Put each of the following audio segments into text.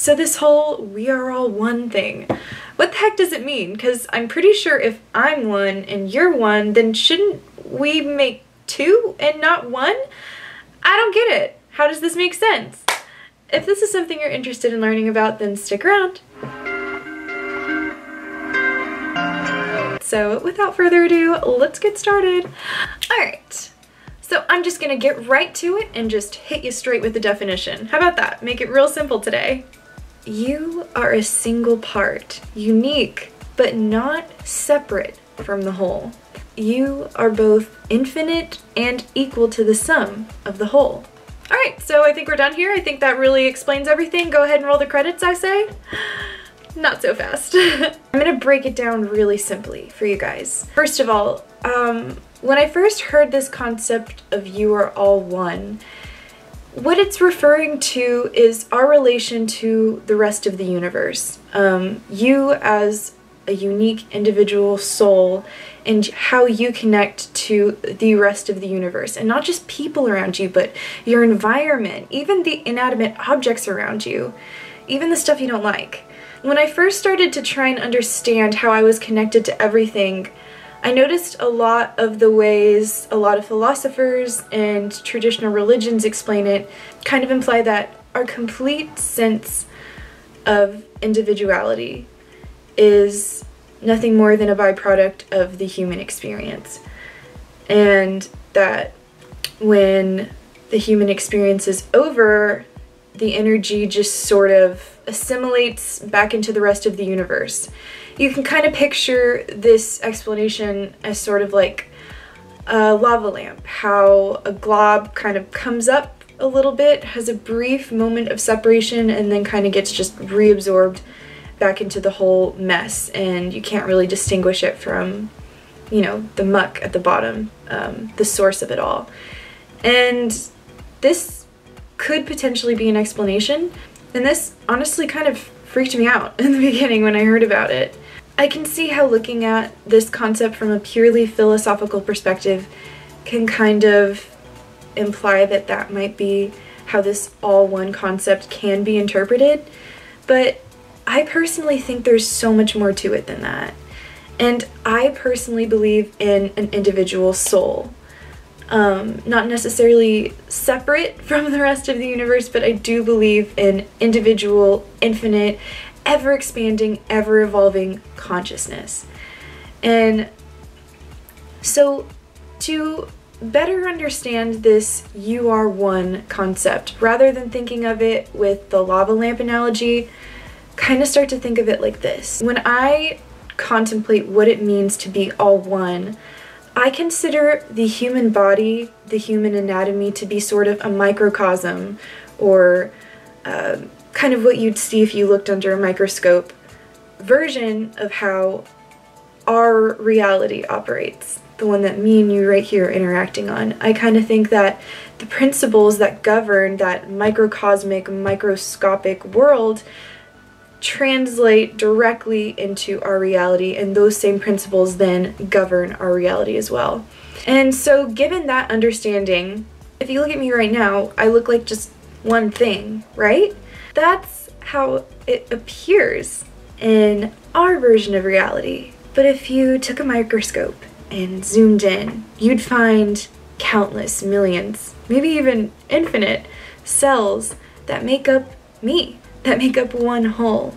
So this whole we are all one thing, what the heck does it mean? Because I'm pretty sure if I'm one and you're one, then shouldn't we make two and not one? I don't get it. How does this make sense? If this is something you're interested in learning about, then stick around. So without further ado, let's get started. Alright, so I'm just gonna get right to it and just hit you straight with the definition. How about that? Make it real simple today. You are a single part, unique, but not separate from the whole. You are both infinite and equal to the sum of the whole. Alright, so I think we're done here. I think that really explains everything. Go ahead and roll the credits, I say. Not so fast. I'm gonna break it down really simply for you guys. First of all, when I first heard this concept of you are all one, what it's referring to is our relation to the rest of the universe. You as a unique individual soul and how you connect to the rest of the universe. And not just people around you, but your environment, even the inanimate objects around you, even the stuff you don't like. When I first started to try and understand how I was connected to everything, I noticed a lot of the ways a lot of philosophers and traditional religions explain it kind of imply that our complete sense of individuality is nothing more than a byproduct of the human experience. And that when the human experience is over, the energy just sort of assimilates back into the rest of the universe. You can kind of picture this explanation as sort of like a lava lamp, how a glob kind of comes up a little bit, has a brief moment of separation, and then kind of gets just reabsorbed back into the whole mess, and you can't really distinguish it from, you know, the muck at the bottom, the source of it all. And this could potentially be an explanation, and this honestly kind of freaked me out in the beginning when I heard about it. I can see how looking at this concept from a purely philosophical perspective can kind of imply that that might be how this all-one concept can be interpreted, but I personally think there's so much more to it than that. And I personally believe in an individual soul. Not necessarily separate from the rest of the universe, but I do believe in individual, infinite, ever-expanding, ever-evolving consciousness. And so to better understand this you are one concept, rather than thinking of it with the lava lamp analogy, kind of start to think of it like this. When I contemplate what it means to be all one, I consider the human body, the human anatomy, to be sort of a microcosm, or kind of what you'd see if you looked under a microscope version of how our reality operates, the one that me and you right here are interacting on. I kind of think that the principles that govern that microcosmic, microscopic world translate directly into our reality, and those same principles then govern our reality as well. And so given that understanding, if you look at me right now, I look like just one thing, right? That's how it appears in our version of reality. But if you took a microscope and zoomed in, you'd find countless millions, maybe even infinite cells that make up me, that make up one whole.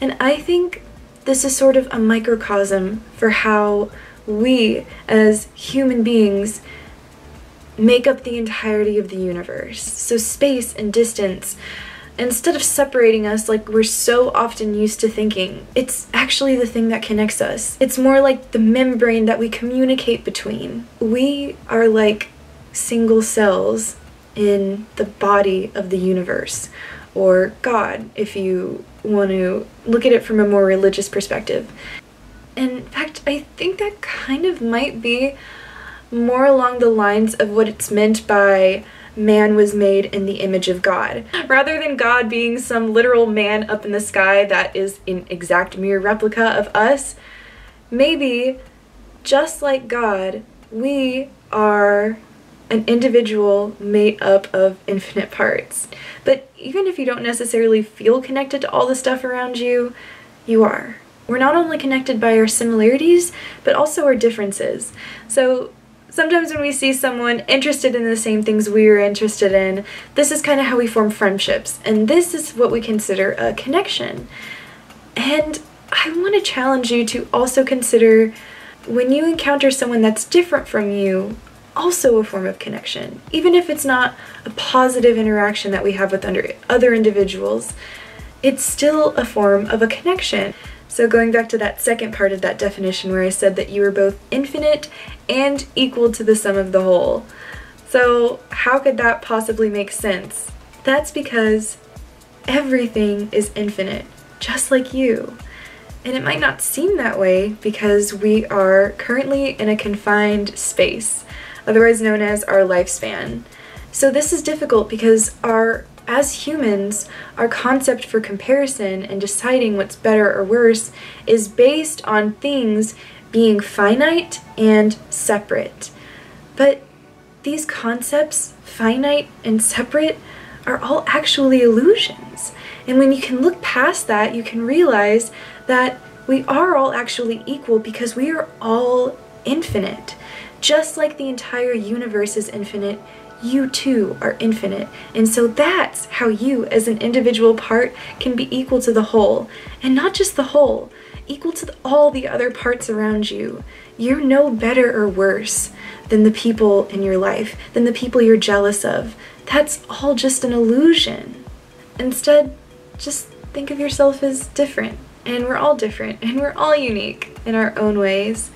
And I think this is sort of a microcosm for how we as human beings make up the entirety of the universe. So space and distance, instead of separating us like we're so often used to thinking, it's actually the thing that connects us. It's more like the membrane that we communicate between. We are like single cells in the body of the universe, or God, if you want to look at it from a more religious perspective. In fact, I think that kind of might be more along the lines of what it's meant by man was made in the image of God. Rather than God being some literal man up in the sky that is an exact mirror replica of us, maybe just like God, we are an individual made up of infinite parts. But even if you don't necessarily feel connected to all the stuff around you, you are. We're not only connected by our similarities, but also our differences. So sometimes when we see someone interested in the same things we're interested in, this is kind of how we form friendships. And this is what we consider a connection. And I want to challenge you to also consider when you encounter someone that's different from you, also a form of connection. Even if it's not a positive interaction that we have with other individuals, it's still a form of a connection. So going back to that second part of that definition where I said that you are both infinite and equal to the sum of the whole. So how could that possibly make sense? That's because everything is infinite, just like you. And it might not seem that way because we are currently in a confined space, otherwise known as our lifespan. So this is difficult because as humans, our concept for comparison and deciding what's better or worse is based on things being finite and separate. But these concepts, finite and separate, are all actually illusions. And when you can look past that, you can realize that we are all actually equal because we are all infinite. Just like the entire universe is infinite, you too are infinite. And so that's how you as an individual part can be equal to the whole. And not just the whole, equal to all the other parts around you. You're no better or worse than the people in your life, than the people you're jealous of. That's all just an illusion. Instead, just think of yourself as different. And we're all different, and we're all unique in our own ways.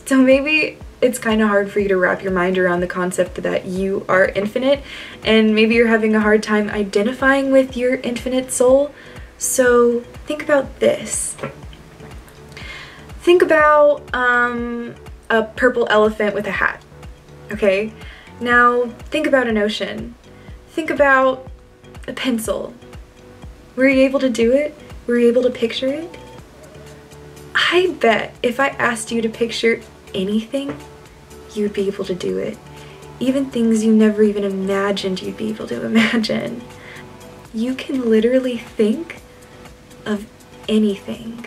So maybe it's kind of hard for you to wrap your mind around the concept that you are infinite, and maybe you're having a hard time identifying with your infinite soul. So think about this. Think about a purple elephant with a hat, okay? Now think about an ocean. Think about a pencil. Were you able to do it? Were you able to picture it? I bet if I asked you to picture anything, you'd be able to do it. Even things you never even imagined you'd be able to imagine. You can literally think of anything.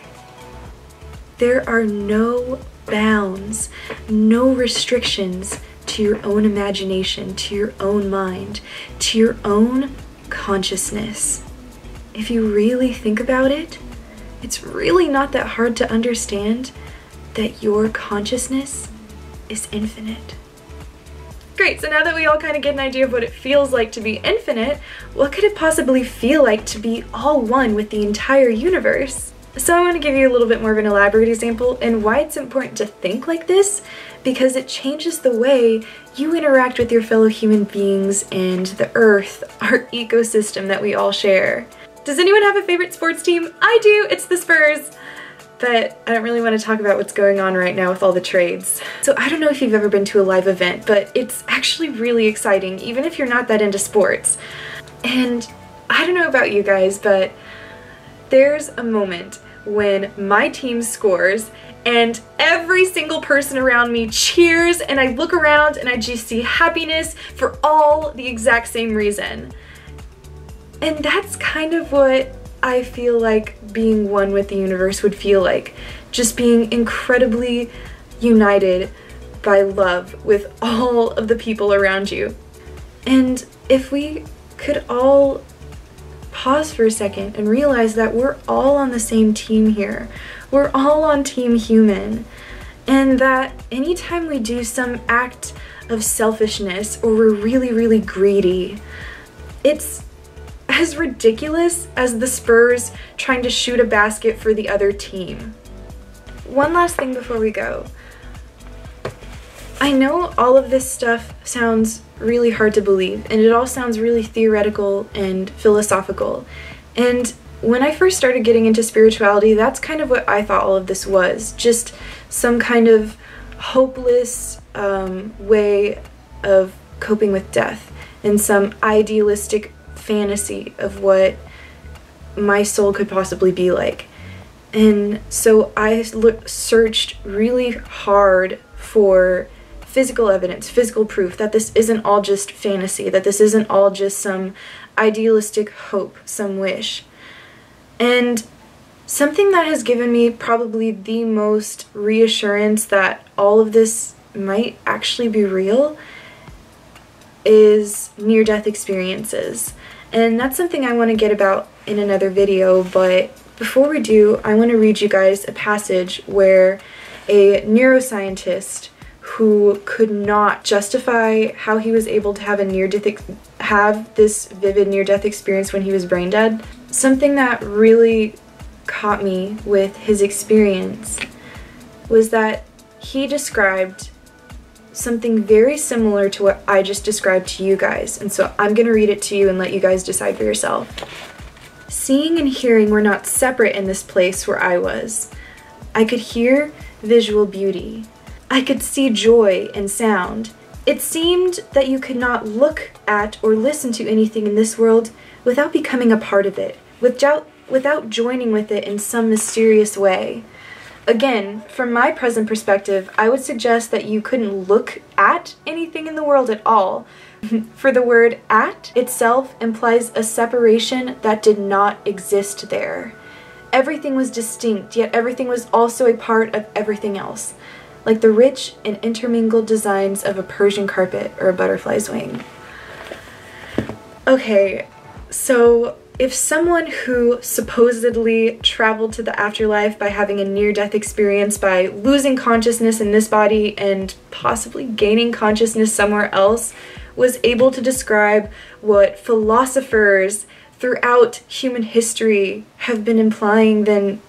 There are no bounds, no restrictions to your own imagination, to your own mind, to your own consciousness. If you really think about it, it's really not that hard to understand that your consciousness is infinite. Great, so now that we all kind of get an idea of what it feels like to be infinite, what could it possibly feel like to be all one with the entire universe? So I want to give you a little bit more of an elaborate example and why it's important to think like this, because it changes the way you interact with your fellow human beings and the earth, our ecosystem that we all share. Does anyone have a favorite sports team? I do, it's the Spurs. But I don't really want to talk about what's going on right now with all the trades. So I don't know if you've ever been to a live event, but it's actually really exciting, even if you're not that into sports. And I don't know about you guys, but there's a moment when my team scores and every single person around me cheers, and I look around and I just see happiness for all the exact same reason. And that's kind of what I feel like being one with the universe would feel like. Just being incredibly united by love with all of the people around you. And if we could all pause for a second and realize that we're all on the same team here. We're all on Team Human. And that anytime we do some act of selfishness or we're really, really greedy, it's as ridiculous as the Spurs trying to shoot a basket for the other team. One last thing before we go. I know all of this stuff sounds really hard to believe, and it all sounds really theoretical and philosophical. And when I first started getting into spirituality, that's kind of what I thought all of this was. Just some kind of hopeless way of coping with death and some idealistic fantasy of what my soul could possibly be like. And so I searched really hard for physical evidence, physical proof that this isn't all just fantasy, that this isn't all just some idealistic hope, some wish. And something that has given me probably the most reassurance that all of this might actually be real is near-death experiences. And that's something I want to get about in another video, but before we do, I want to read you guys a passage where a neuroscientist who could not justify how he was able to have this vivid near-death experience when he was brain dead. Something that really caught me with his experience was that he described something very similar to what I just described to you guys, and so I'm gonna read it to you and let you guys decide for yourself. Seeing and hearing were not separate in this place where I was. I could hear visual beauty. I could see joy and sound. It seemed that you could not look at or listen to anything in this world without becoming a part of it, without joining with it in some mysterious way. Again, from my present perspective, I would suggest that you couldn't look at anything in the world at all. For the word "at" itself implies a separation that did not exist there. Everything was distinct, yet everything was also a part of everything else, like the rich and intermingled designs of a Persian carpet or a butterfly's wing. Okay, so if someone who supposedly traveled to the afterlife by having a near-death experience by losing consciousness in this body and possibly gaining consciousness somewhere else was able to describe what philosophers throughout human history have been implying, then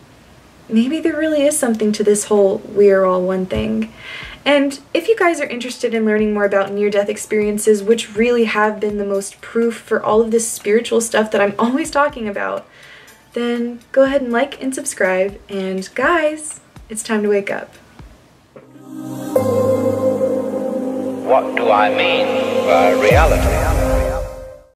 maybe there really is something to this whole "we're all one" thing. And if you guys are interested in learning more about near-death experiences, which really have been the most proof for all of this spiritual stuff that I'm always talking about, then go ahead and like and subscribe, and guys, it's time to wake up. What do I mean by reality?